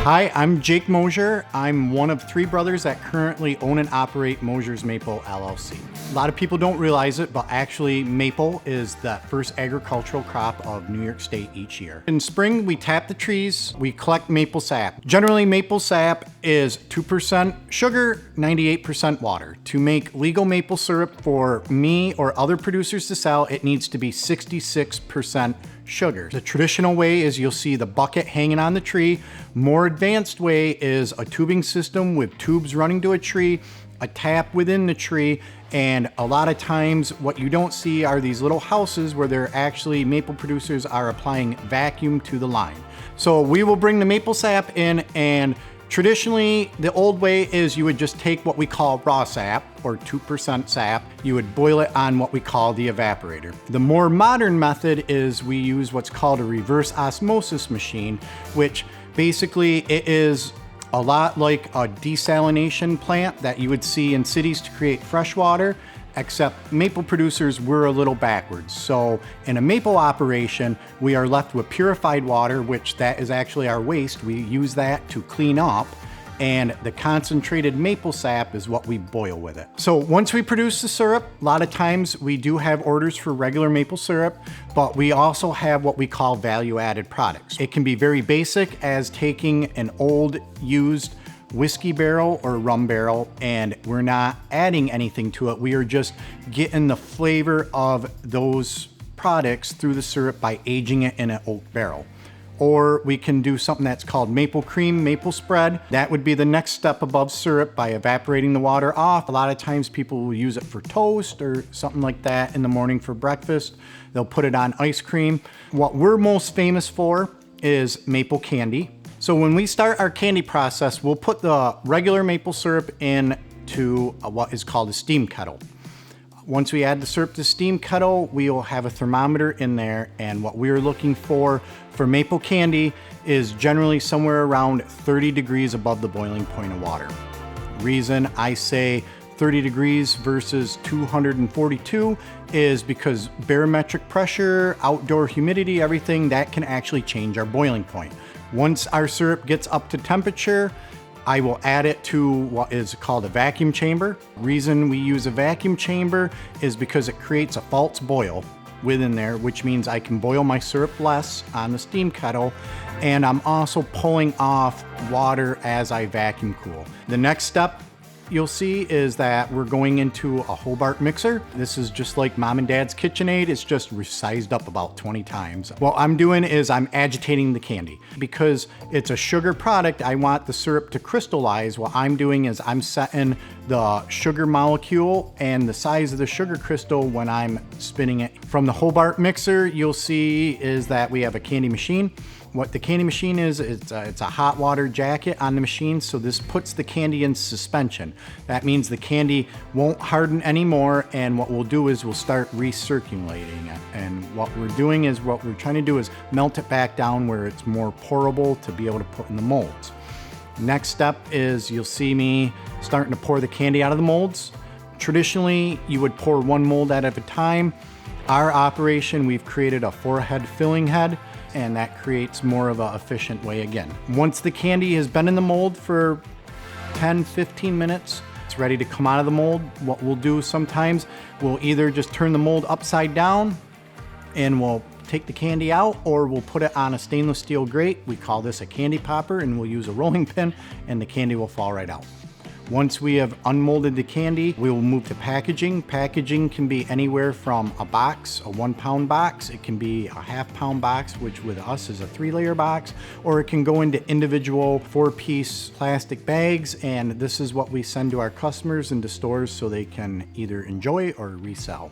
Hi, I'm Jake Moser. I'm one of three brothers that currently own and operate Moser's Maple LLC. A lot of people don't realize it, but actually maple is the first agricultural crop of New York State each year. In spring, we tap the trees, we collect maple sap. Generally, maple sap is 2% sugar, 98% water. To make legal maple syrup for me or other producers to sell, it needs to be 66% sugar. The traditional way is you'll see the bucket hanging on the tree. More advanced way is a tubing system with tubes running to a tree, a tap within the tree, and a lot of times what you don't see are these little houses where they're actually maple producers are applying vacuum to the line. So we will bring the maple sap in, and traditionally, the old way is you would just take what we call raw sap, or 2% sap. You would boil it on what we call the evaporator. The more modern method is we use what's called a reverse osmosis machine, which basically it is a lot like a desalination plant that you would see in cities to create fresh water, except maple producers were a little backwards. So in a maple operation, we are left with purified water, which that is actually our waste. We use that to clean up, and the concentrated maple sap is what we boil with it. So once we produce the syrup, a lot of times we do have orders for regular maple syrup, but we also have what we call value-added products. It can be very basic, as taking an old used whiskey barrel or rum barrel, and we're not adding anything to it. We are just getting the flavor of those products through the syrup by aging it in an oak barrel. Or we can do something that's called maple cream, maple spread. That would be the next step above syrup by evaporating the water off. A lot of times people will use it for toast or something like that in the morning for breakfast. They'll put it on ice cream. What we're most famous for is maple candy. So when we start our candy process, we'll put the regular maple syrup into what is called a steam kettle. Once we add the syrup to the steam kettle, we will have a thermometer in there, and what we're looking for maple candy is generally somewhere around 30 degrees above the boiling point of water. Reason I say 30 degrees versus 242 is because barometric pressure, outdoor humidity, everything that can actually change our boiling point. Once our syrup gets up to temperature, I will add it to what is called a vacuum chamber. Reason we use a vacuum chamber is because it creates a false boil within there, which means I can boil my syrup less on the steam kettle, and I'm also pulling off water as I vacuum cool. The next step you'll see is that we're going into a Hobart mixer. This is just like mom and dad's KitchenAid. It's just resized up about 20 times. What I'm doing is I'm agitating the candy. Because it's a sugar product, I want the syrup to crystallize. What I'm doing is I'm setting the sugar molecule and the size of the sugar crystal when I'm spinning it. From the Hobart mixer, you'll see is that we have a candy machine. What the candy machine is, it's a hot water jacket on the machine, so this puts the candy in suspension. That means the candy won't harden anymore, and what we'll do is we'll start recirculating it. And what we're trying to do is melt it back down where it's more pourable to be able to put in the molds. Next step is you'll see me starting to pour the candy out of the molds. Traditionally, you would pour one mold at a time. Our operation, we've created a 4-head filling head, and that creates more of an efficient way again. Once the candy has been in the mold for 10-15 minutes, it's ready to come out of the mold. What we'll do sometimes, we'll either just turn the mold upside down and we'll take the candy out, or we'll put it on a stainless steel grate. We call this a candy popper, and we'll use a rolling pin, and the candy will fall right out. Once we have unmolded the candy, we will move to packaging. Packaging can be anywhere from a box, a 1-pound box. It can be a half-pound box, which with us is a 3-layer box, or it can go into individual 4-piece plastic bags. And this is what we send to our customers into stores so they can either enjoy or resell.